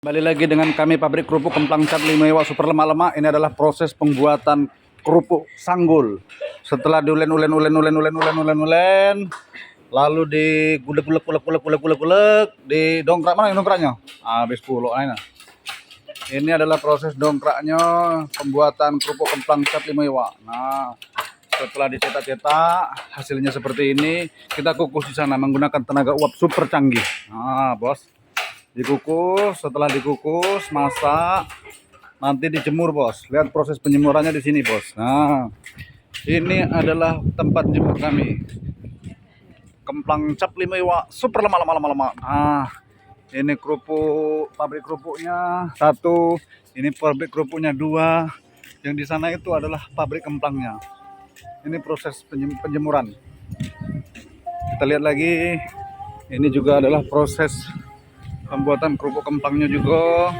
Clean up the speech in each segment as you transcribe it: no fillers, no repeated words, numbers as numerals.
Kembali lagi dengan kami pabrik kerupuk Kemplang Cat Limewa super lemak-lemak. Ini adalah proses pembuatan kerupuk sanggul. Setelah diulen, lalu digulek, didongkrak. Mana yang dongkraknya? Habis puluk nah. Ini adalah proses dongkraknya pembuatan kerupuk Kemplang Cat Limewa. Nah, setelah dicetak-cetak hasilnya seperti ini, kita kukus di sana menggunakan tenaga uap super canggih. Nah, bos. Dikukus, setelah dikukus, masak, nanti dijemur, bos. Lihat proses penjemurannya di sini, bos. Nah, ini adalah tempat jemur kami. Kemplang Cat Limewa super lemak. Nah, ini kerupuk, pabrik kerupuknya satu, ini pabrik kerupuknya dua. Yang di sana itu adalah pabrik kemplangnya. Ini proses penjemuran. Kita lihat lagi, ini juga adalah proses pembuatan kerupuk kemplangnya juga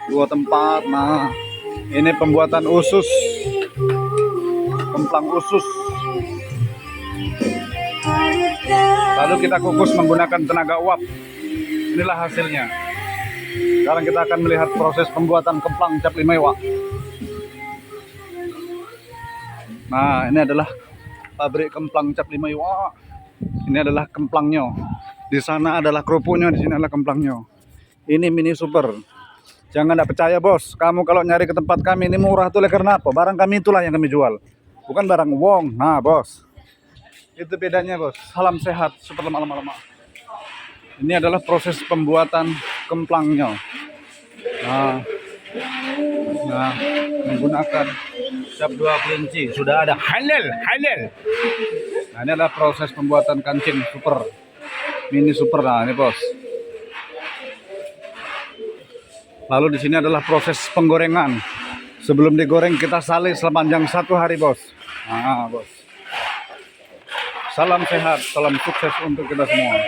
dua tempat. Nah, ini pembuatan usus, kemplang usus. Lalu kita kukus menggunakan tenaga uap. Inilah hasilnya. Sekarang kita akan melihat proses pembuatan Kemplang Cat Limewa. Nah, ini adalah pabrik Kemplang Cat Limewa. Ini adalah kemplangnya. Di sana adalah kerupuknya, di sini adalah kemplangnya. Ini mini super. Jangan tidak percaya, bos. Kamu kalau nyari ke tempat kami ini murah tuh karena apa? Barang kami itulah yang kami jual. Bukan barang wong. Nah, bos. Itu bedanya, bos. Salam sehat, super lemak-lemak. Ini adalah proses pembuatan kemplangnya. Nah, menggunakan cap 2 kelinci. Sudah ada halal. Nah, ini adalah proses pembuatan kancing super. Mini super. Nah, ini, bos. Lalu di sini adalah proses penggorengan. Sebelum digoreng kita salih sepanjang 1 hari, bos. Nah, bos. Salam sehat, salam sukses untuk kita semua.